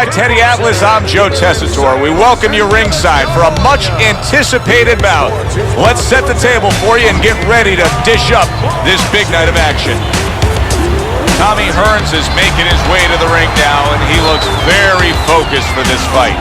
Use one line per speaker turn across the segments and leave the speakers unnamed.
Alongside Teddy Atlas, I'm Joe Tessitore. We welcome you ringside for a much-anticipated bout. Let's set the table for you and get ready to dish up this big night of action. Tommy Hearns is making his way to the ring now, and he looks very focused for this fight.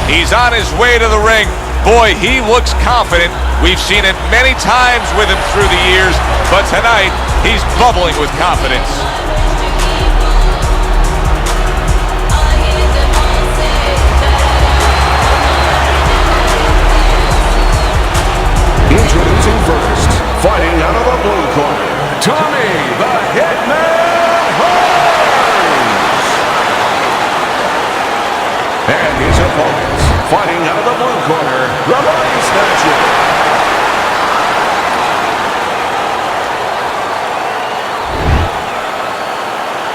He's on his way to the ring. Boy, he looks confident. We've seen it many times with him through the years, but tonight, he's bubbling with confidence.
Introducing first, fighting out of the blue corner, Tommy the Hitman Hearns. And his opponent, fighting out of the blue corner, the Body Snatcher.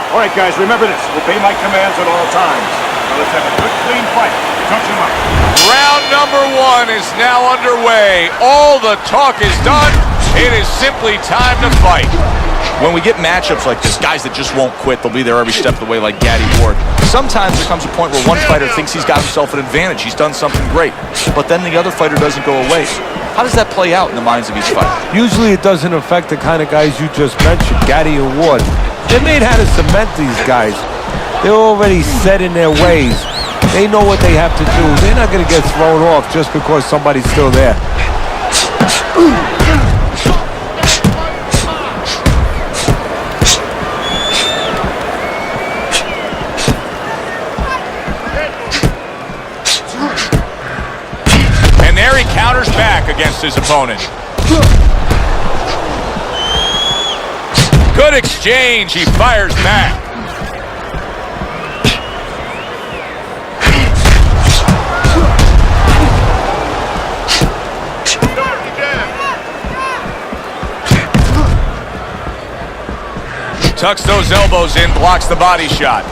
All right, guys, remember this. Obey my commands at all times. Now let's have a good, clean fight. Touch him up.
Round number one is now underway. All the talk is done. It is simply time to fight. When we get matchups like this, guys that just won't quit, they'll be there every step of the way like Gaddy Ward. Sometimes there comes a point where one fighter thinks he's got himself an advantage. He's done something great. But then the other fighter doesn't go away. How does that play out in the minds of each fighter?
Usually it doesn't affect the kind of guys you just mentioned, Gaddy and Ward. They made how to cement these guys. They're already set in their ways. They know what they have to do. They're not going to get thrown off just because somebody's still there.
And there he counters back against his opponent. Good exchange. He fires back. Tucks those elbows in, blocks the body shot.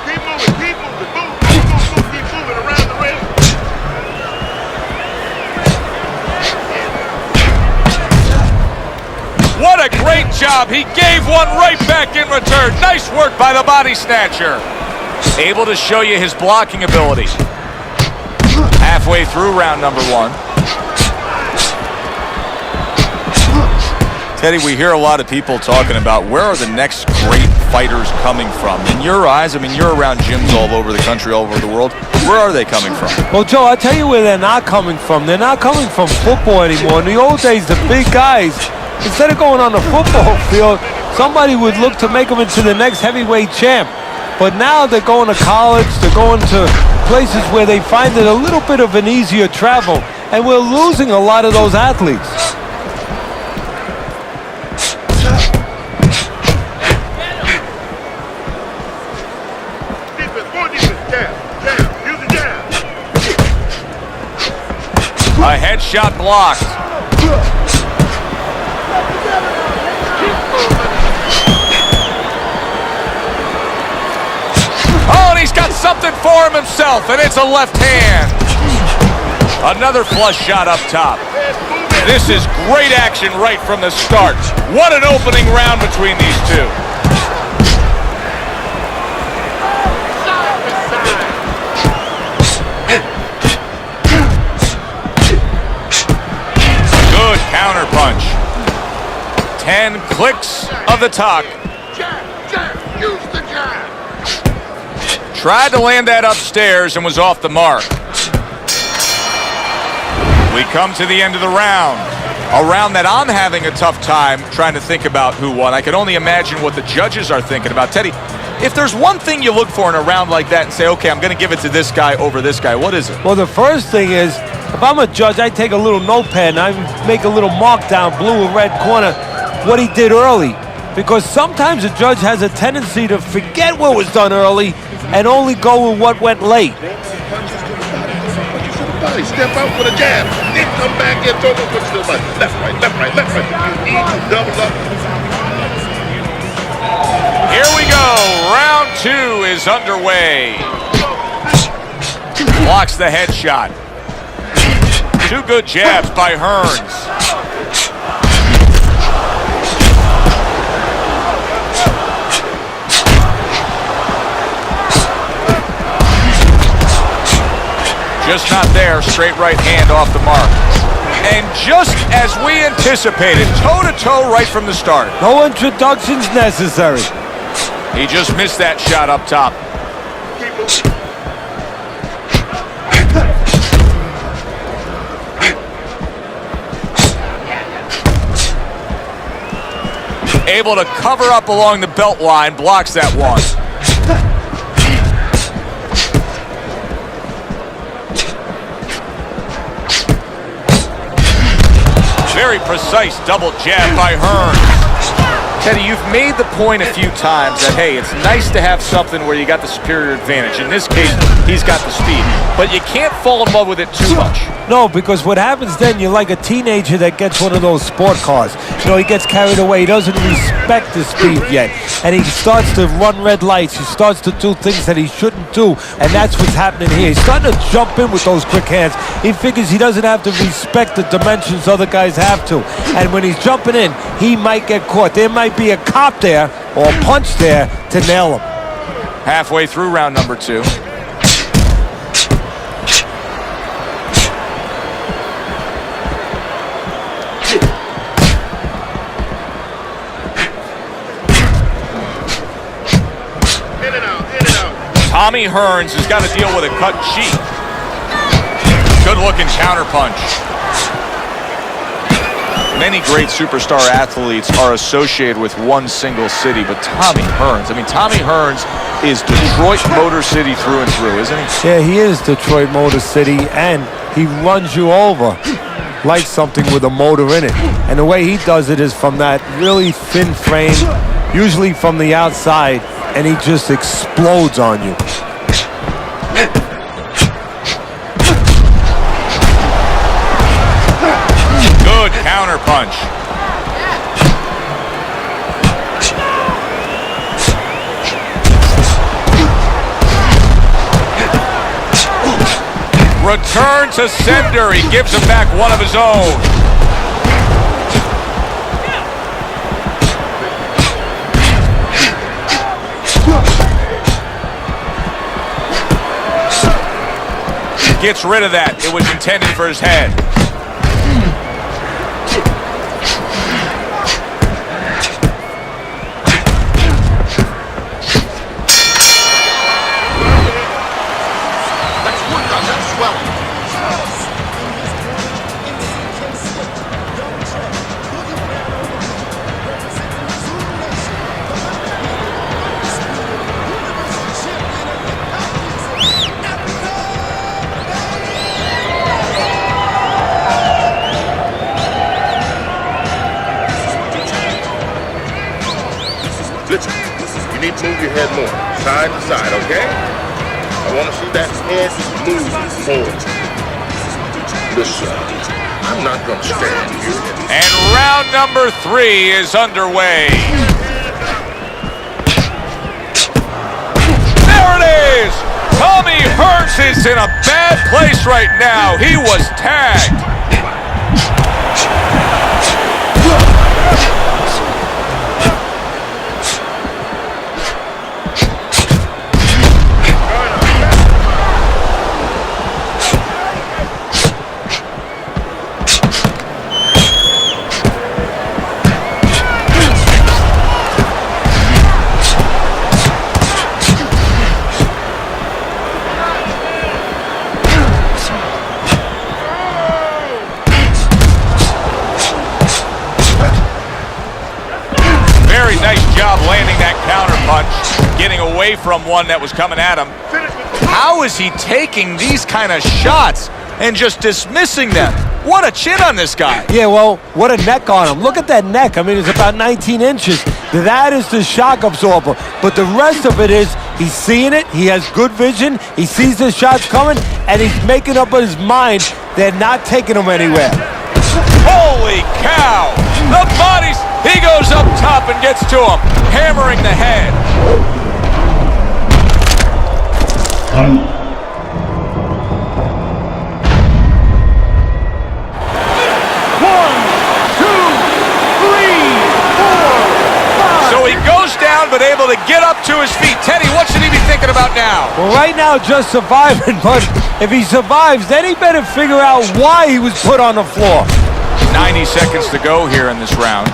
Keep moving, keep moving, keep moving around the ring.
What a great job. He gave one right back in return. Nice work by the body snatcher. Able to show you his blocking ability. Halfway through round number one. Teddy, we hear a lot of people talking about where are the next great fighters coming from. In your eyes, I mean, you're around gyms all over the country, all over the world. Where are they coming from?
Well, Joe, I'll tell you where they're not coming from. They're not coming from football anymore. In the old days, the big guys, instead of going on the football field, somebody would look to make them into the next heavyweight champ. But now they're going to college, they're going to places where they find it a little bit of an easier travel. And we're losing a lot of those athletes.
A headshot blocked. Oh, and he's got something for himself, and it's a left hand. Another flush shot up top. This is great action right from the start. What an opening round between these two. Counter punch. 10 clicks of the talk.
Use the jab.
Tried to land that upstairs and was off the mark. We come to the end of the round. A round that I'm having a tough time trying to think about who won. I can only imagine what the judges are thinking about. Teddy, if there's one thing you look for in a round like that and say, okay, I'm going to give it to this guy over this guy, what is it?
Well, the first thing is, if I'm a judge, I take a little notepad and I make a little mark down, blue or red corner, what he did early. Because sometimes a judge has a tendency to forget what was done early and only go with what went late.
Step out for the jab, then come back and throw the punch to the body. Left, right, left, right, left, right. You need to double up.
Here we go. Round two is underway. Blocks the headshot. Two good jabs by Hearns. Just not there, straight right hand off the mark. And just as we anticipated, toe-to-toe right from the start.
No introductions necessary.
He just missed that shot up top. Able to cover up along the belt line, blocks that one. Very precise double jab by Hearns. Teddy, you've made the point a few times that, hey, it's nice to have something where you got the superior advantage. In this case, he's got the speed. But you can't fall in love with it too much.
No, because what happens then, you're like a teenager that gets one of those sport cars. You know, he gets carried away. He doesn't respect the speed yet. And he starts to run red lights. He starts to do things that he shouldn't do. And that's what's happening here. He's starting to jump in with those quick hands. He figures he doesn't have to respect the dimensions other guys have to. And when he's jumping in, he might get caught. There might be a cop there or a punch there to nail him.
Halfway through round number 2. Tommy Hearns has got to deal with a cut cheek. Good-looking counterpunch. Many great superstar athletes are associated with one single city, but Tommy Hearns, Tommy Hearns is Detroit Motor City through and through, isn't he?
Yeah, he is Detroit Motor City, and he runs you over like something with a motor in it. And the way he does it is from that really thin frame, usually from the outside, and he just explodes on you.
Good counter punch. Return to sender. He gives him back one of his own. Gets rid of that. It was intended for his head.
Listen, you need to move your head more, side to side, okay? I want to see that head move forward. Listen, I'm not going to stand here.
And round number 3 is underway. There it is! Tommy Hearns is in a bad place right now. He was tagged. Nice job landing that counter punch, getting away from one that was coming at him. How is he taking these kind of shots and just dismissing them? What a chin on this guy.
Yeah, well, what a neck on him. Look at that neck. It's about 19 inches. That is the shock absorber. But the rest of it is he's seeing it. He has good vision. He sees the shots coming, and he's making up in his mind they're not taking him anywhere.
Holy cow! The bodies, he goes up top and gets to him, hammering the head. but able to get up to his feet. Teddy, what should he be thinking about now?
Well, right now, just surviving, but if he survives, then he better figure out why he was put on the floor.
90 seconds to go here in this round.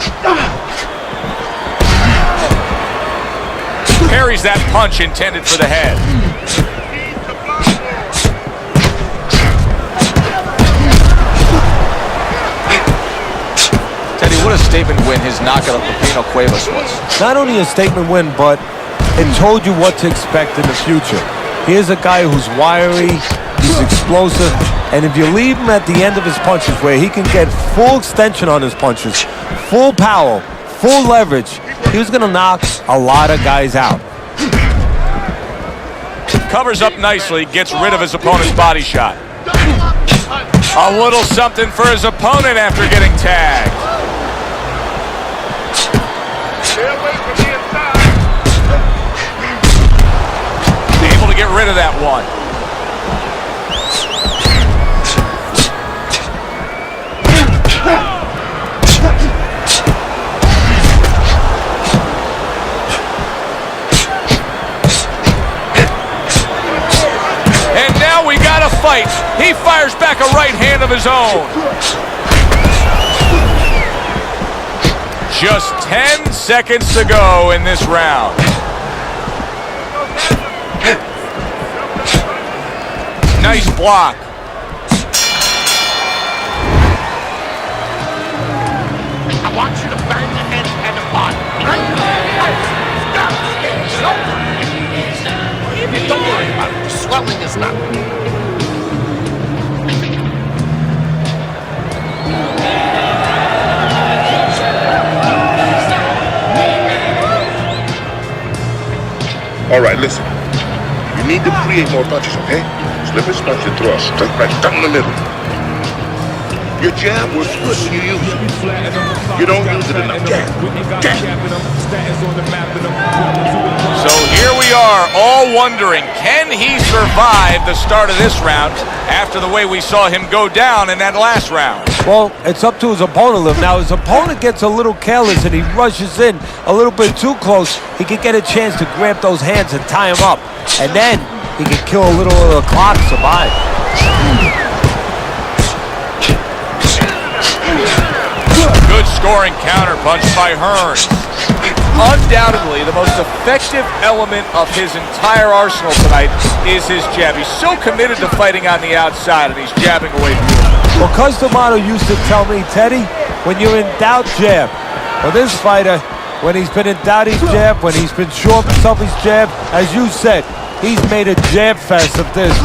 Parries that punch intended for the head. Teddy, what a statement win his knockout of Pepino Cuevas was.
Not only a statement win, but it told you what to expect in the future. Here's a guy who's wiry, he's explosive, and if you leave him at the end of his punches where he can get full extension on his punches, full power, full leverage, he was going to knock a lot of guys out.
Covers up nicely, gets rid of his opponent's body shot. A little something for his opponent after getting tagged. Able to get rid of that one. And now we got a fight. He fires back a right hand of his own. Just 10 seconds to go in this round. Nice block.
I want you to bang the head and the body. Don't worry about it. The swelling is not. All right, listen. You need to create more punches, okay? Slip his punch and throw straight right down the middle. Your jab works good when you use it. You don't use it enough. Jab.
So here we are, all wondering, can he survive the start of this round after the way we saw him go down in that last round?
Well, it's up to his opponent. Now, his opponent gets a little careless and he rushes in a little bit too close. He can get a chance to grab those hands and tie him up. And then he can kill a little of the clock, survive.
Good scoring counterpunch by Hearns. Undoubtedly, the most effective element of his entire arsenal tonight is his jab. He's so committed to fighting on the outside, and he's jabbing away beautifully.
Well, Cus D'Amato used to tell me, Teddy, when you're in doubt, jab. Well, this fighter, when he's been in doubt, he's jab. When he's been sure of himself, he's jab. As you said, he's made a jab fest of this.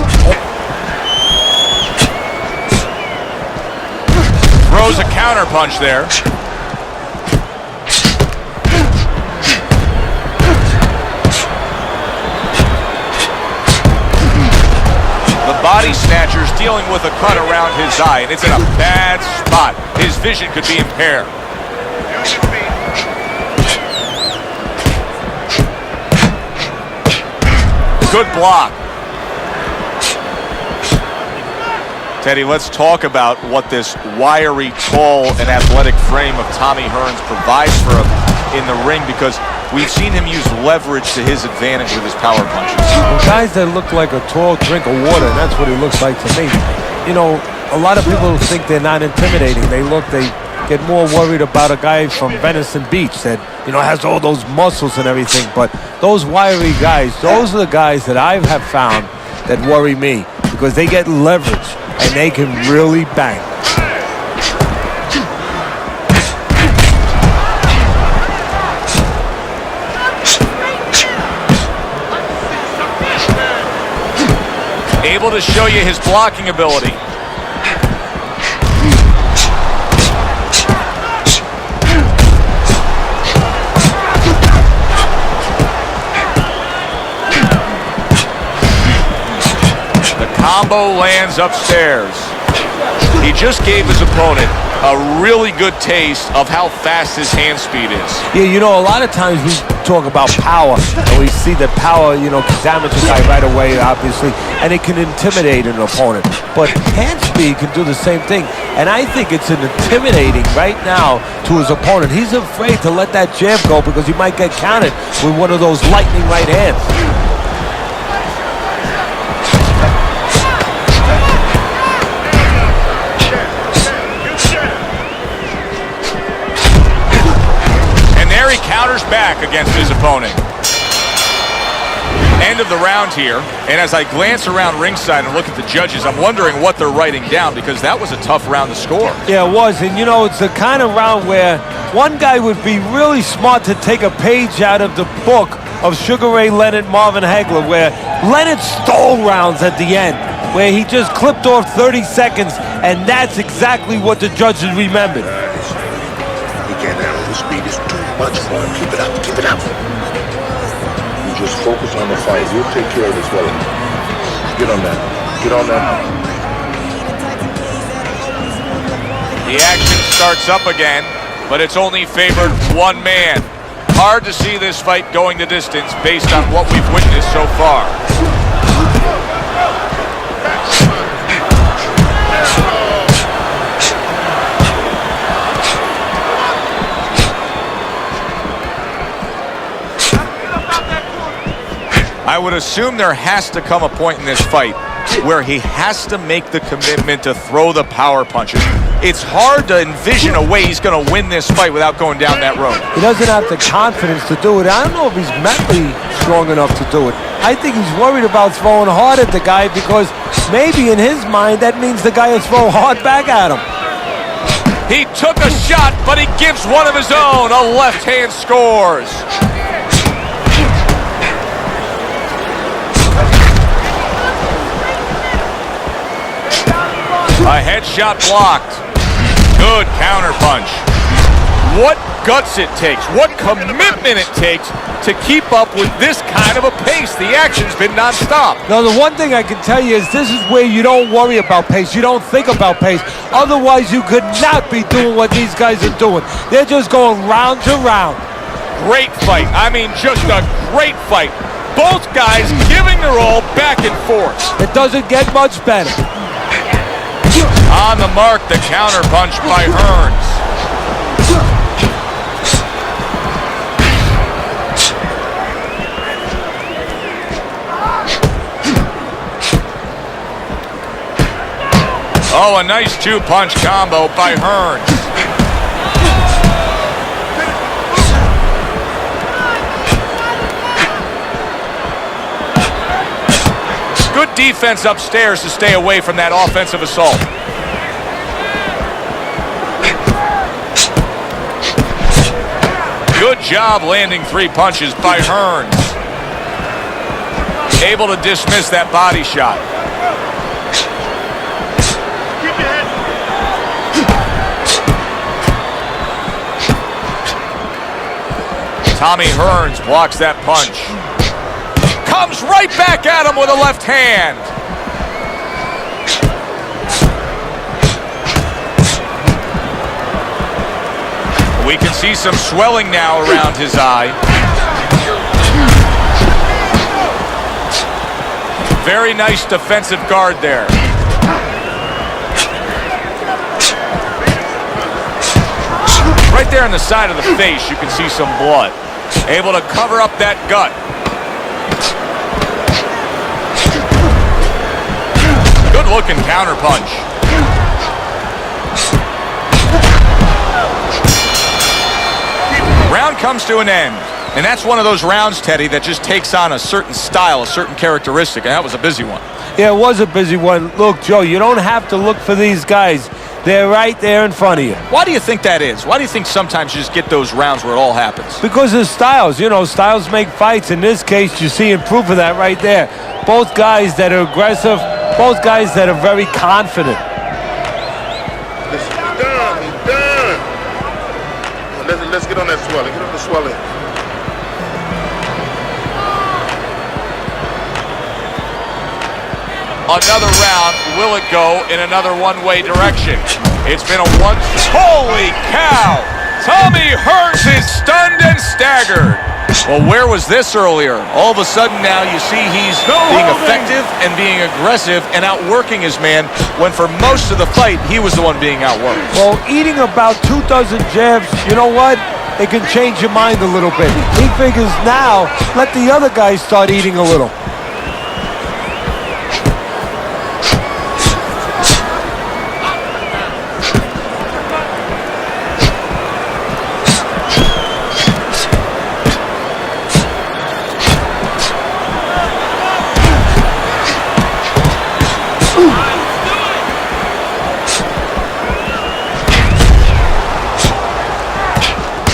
Throws a counterpunch there. The body snatcher's dealing with a cut around his eye, and it's in a bad spot. His vision could be impaired. Good block. Teddy, let's talk about what this wiry, tall, and athletic frame of Tommy Hearns provides for him in the ring, because we've seen him use leverage to his advantage with his power punches.
Well, guys that look like a tall drink of water, and that's what he looks like to me. You know, a lot of people think they're not intimidating. They get more worried about a guy from Venison Beach that, you know, has all those muscles and everything. But those wiry guys, those are the guys that I have found that worry me, because they get leverage and they can really bang.
Able to show you his blocking ability. The combo lands upstairs. He just gave his opponent a really good taste of how fast his hand speed is.
Yeah, you know, a lot of times we talk about power, and we see that power, you know, can damage a guy right away, obviously, and it can intimidate an opponent. But hand speed can do the same thing. And I think it's intimidating right now to his opponent. He's afraid to let that jab go because he might get counted with one of those lightning right hands.
And there he counters back against his opponent. End of the round here, and as I glance around ringside and look at the judges, I'm wondering what they're writing down, because that was a tough round to score.
Yeah, it was, and you know, it's the kind of round where one guy would be really smart to take a page out of the book of Sugar Ray Leonard, Marvin Hagler, where Leonard stole rounds at the end, where he just clipped off 30 seconds, and that's exactly what the judges remembered.
He can't handle the speed. It's too much for him. Keep it up. Keep it up. Just focus on the fight. You'll take care of this swelling. Get on that. Get on that.
The action starts up again, but it's only favored one man. Hard to see this fight going the distance based on what we've witnessed so far. I would assume there has to come a point in this fight where he has to make the commitment to throw the power punches. It's hard to envision a way he's going to win this fight without going down that road.
He doesn't have the confidence to do it. I don't know if he's mentally strong enough to do it. I think he's worried about throwing hard at the guy because maybe in his mind that means the guy will throw hard back at him.
He took a shot, but he gives one of his own. A left hand scores. A headshot blocked. Good counter punch. What guts it takes, what commitment it takes to keep up with this kind of a pace. The action's been nonstop.
Now, the one thing I can tell you is this is where you don't worry about pace. You don't think about pace. Otherwise, you could not be doing what these guys are doing. They're just going round to round.
Great fight. I mean, just a great fight. Both guys giving their all back and forth.
It doesn't get much better.
On the mark, the counter punch by Hearns. Oh, a nice two-punch combo by Hearns. Good defense upstairs to stay away from that offensive assault. Good job landing three punches by Hearns. Able to dismiss that body shot. Tommy Hearns blocks that punch. Comes right back at him with a left hand. We can see some swelling now around his eye. Very nice defensive guard there. Right there on the side of the face, you can see some blood. Able to cover up that gut. Good looking counter punch. Round comes to an end. And that's one of those rounds, Teddy, that just takes on a certain style, a certain characteristic. And that was a busy one.
Yeah, it was a busy one. Look, Joe, you don't have to look for these guys. They're right there in front of you.
Why do you think that is? Why do you think sometimes you just get those rounds where it all happens?
Because of styles. You know, styles make fights. In this case, you're seeing proof of that right there. Both guys that are aggressive, both guys that are very confident.
He's done. He's done. Let's get on that swelling. Get on the swelling.
Another round. Will it go in another one-way direction? It's been a one. Holy cow! Tommy Hearns is stunned and staggered. Well, where was this earlier? All of a sudden now you see he's being effective and being aggressive and outworking his man, when for most of the fight, he was the one being outworked.
Well, eating about 2 dozen jabs, you know what? It can change your mind a little bit. He figures now, let the other guys start eating a little.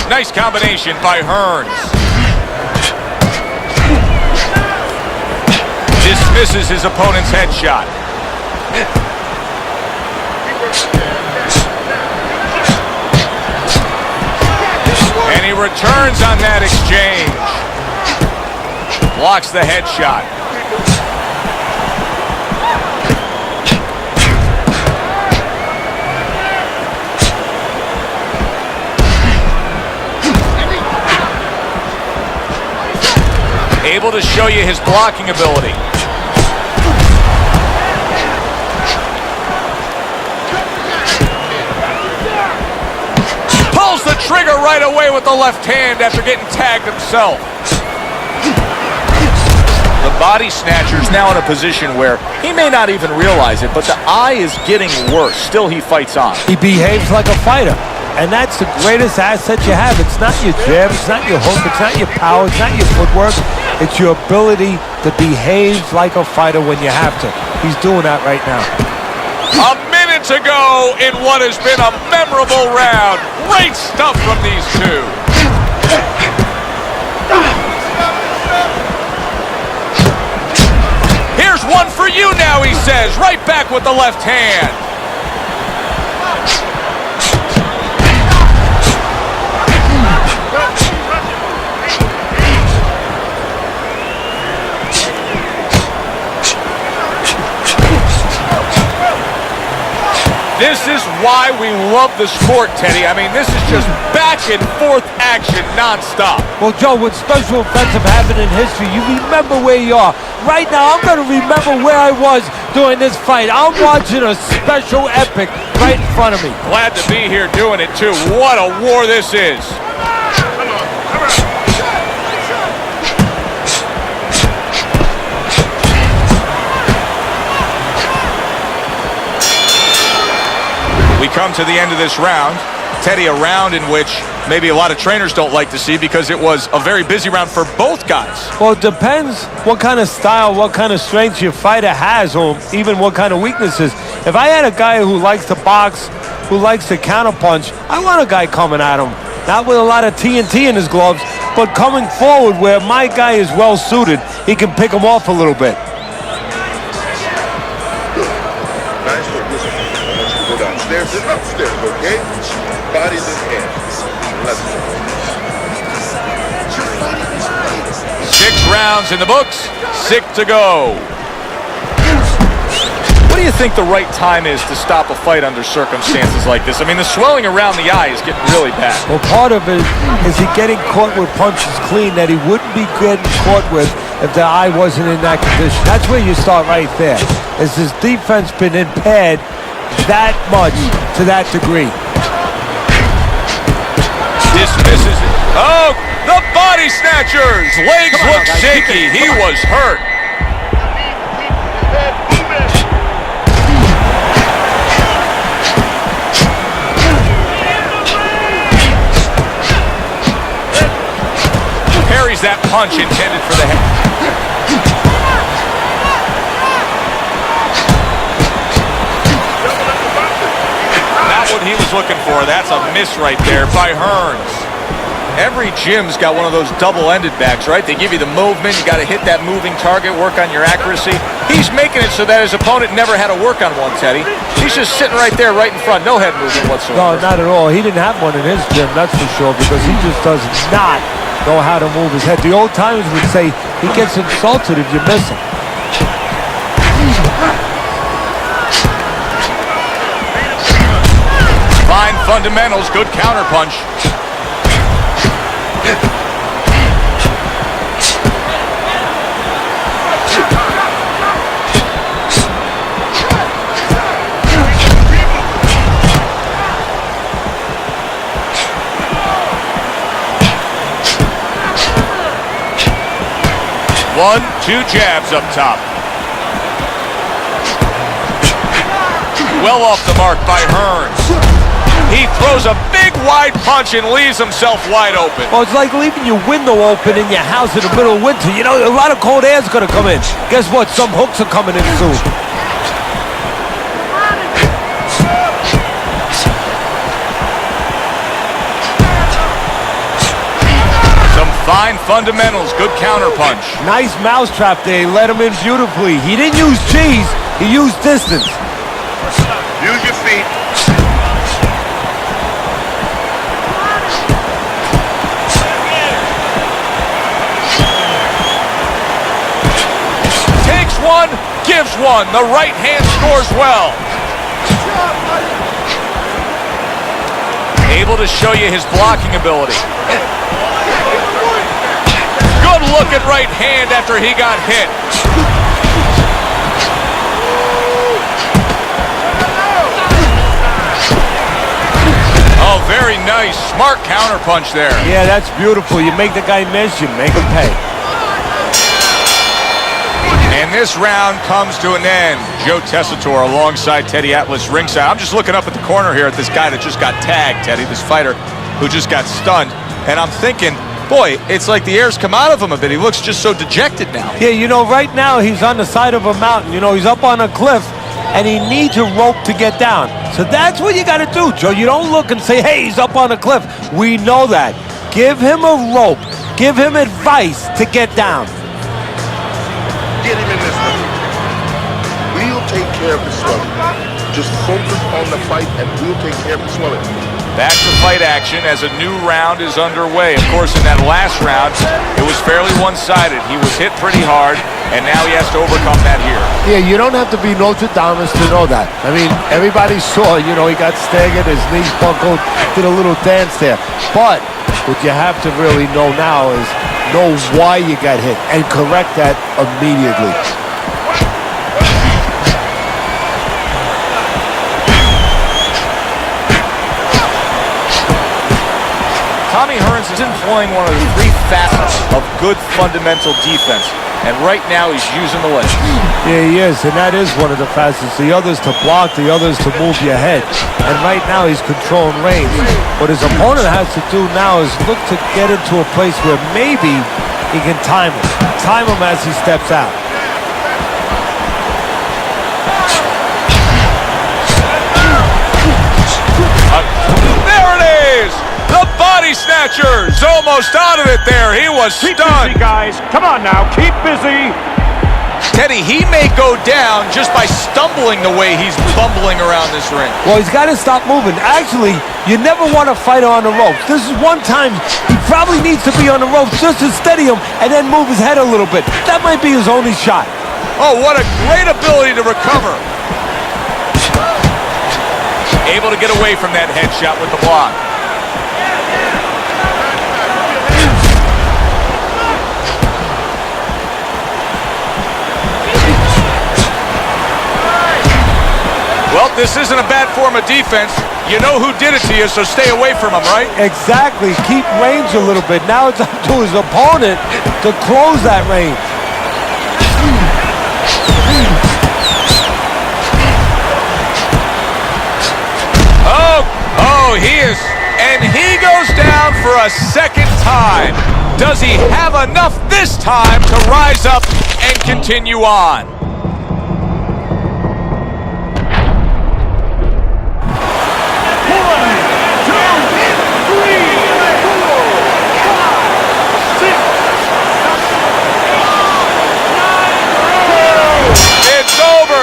Nice combination by Hearns. Dismisses his opponent's headshot. And he returns on that exchange. Blocks the headshot. Able to show you his blocking ability. Pulls the trigger right away with the left hand after getting tagged himself. The body snatcher's now in a position where he may not even realize it, but the eye is getting worse. Still, he fights on.
He behaves like a fighter. And that's the greatest asset you have. It's not your jab, it's not your hook, it's not your power, it's not your footwork. It's your ability to behave like a fighter when you have to. He's doing that right now.
A minute to go in what has been a memorable round. Great stuff from these two. Here's one for you now, he says. Right back with the left hand. This is why we love the sport, Teddy. I mean, this is just back and forth action nonstop.
Well, Joe, with special events have happened in history, you remember where you are. Right now, I'm going to remember where I was during this fight. I'm watching a special epic right in front of me.
Glad to be here doing it, too. What a war this is. We come to the end of this round. Teddy, a round in which maybe a lot of trainers don't like to see because it was a very busy round for both guys.
Well, it depends what kind of style, what kind of strength your fighter has, or even what kind of weaknesses. If I had a guy who likes to box, who likes to counterpunch, I want a guy coming at him. Not with a lot of TNT in his gloves, but coming forward where my guy is well suited, he can pick him off a little bit.
Downstairs and upstairs, okay? Bodies and hands. Let's go.
6 rounds in the books, 6 to go. What do you think the right time is to stop a fight under circumstances like this? I mean, the swelling around the eye is getting really bad.
Well, part of it is he getting caught with punches clean that he wouldn't be getting caught with if the eye wasn't in that condition. That's where you start right there. Is his defense been impaired that much to that degree?
Dismisses it. Oh, the body snatchers. Legs look shaky. He was hurt. Parries that punch intended for the head. What he was looking for. That's a miss right there by Hearns. Every gym's got one of those double-ended backs, right? They give you the movement. You got to hit that moving target, work on your accuracy. He's making it so that his opponent never had to work on one, Teddy. He's just sitting right there, right in front. No head movement whatsoever.
No, not at all. He didn't have one in his gym, that's for sure, because he just does not know how to move his head. The old timers would say he gets insulted if you miss him.
Fine fundamentals, good counterpunch. 1-2 jabs up top. Well off the mark by Hearns. He throws a big wide punch and leaves himself wide open.
Well, it's like leaving your window open in your house in the middle of winter. You know, a lot of cold air is going to come in. Guess what? Some hooks are coming in soon.
Some fine fundamentals. Good counter punch.
Nice mousetrap there. He let him in beautifully. He didn't use cheese. He used distance.
Use your feet.
Takes one, gives one. The right hand scores well. Able to show you his blocking ability. Good looking right hand after he got hit. Oh, very nice. Smart counter punch there.
Yeah, that's beautiful. You make the guy miss, you make him pay.
And this round comes to an end. Joe Tessitore alongside Teddy Atlas ringside. I'm just looking up at the corner here at this guy that just got tagged, Teddy, this fighter who just got stunned. And I'm thinking, boy, it's like the air's come out of him a bit. He looks just so dejected now.
Yeah, you know, right now he's on the side of a mountain. You know, he's up on a cliff, and he needs a rope to get down. So that's what you got to do, Joe. You don't look and say, hey, he's up on a cliff. We know that. Give him a rope. Give him advice to get down.
Get him in this one. We'll take care of the swelling. Just focus on the fight and we'll take care of the swelling.
Back to fight action as a new round is underway. Of course, in that last round, it was fairly one-sided. He was hit pretty hard, and now he has to overcome that here.
Yeah, you don't have to be Notre Dame to know that. I mean, everybody saw, you know, he got staggered, his knees buckled, did a little dance there. But what you have to really know now is know why you got hit and correct that immediately.
Tommy Hearns is employing one of the three facets of good fundamental defense, and right now he's using the legs.
Yeah, he is, and that is one of the facets. The other's to block, the other's to move your head. And right now he's controlling range. What his opponent has to do now is look to get into a place where maybe he can time him. Time him as he steps out.
There it is! The body snatcher's almost out of it there. He was
Keep
stunned.
busy, guys. Come on now. Keep busy.
Teddy, he may go down just by stumbling the way he's bumbling around this ring.
Well, he's got to stop moving. Actually, you never want to fight on the ropes. This is one time he probably needs to be on the ropes just to steady him and then move his head a little bit. That might be his only shot.
Oh, what a great ability to recover. Able to get away from that headshot with the block. Well, this isn't a bad form of defense. You know who did it to you, so stay away from him, right?
Exactly. Keep range a little bit. Now it's up to his opponent to close that range.
Oh, he is, and he goes down for a second time. Does he have enough this time to rise up and continue on?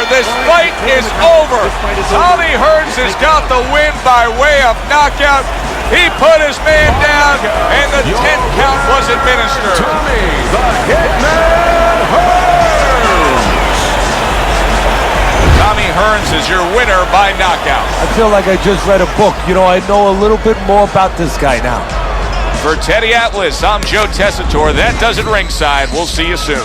This fight is over. Tommy Hearns has got the win by way of knockout. He put his man down, and the 10 count was administered.
Tommy, the Hitman Hearns.
Tommy Hearns is your winner by knockout.
I feel like I just read a book. You know, I know a little bit more about this guy now.
For Teddy Atlas, I'm Joe Tessitore. That does it ringside. We'll see you soon.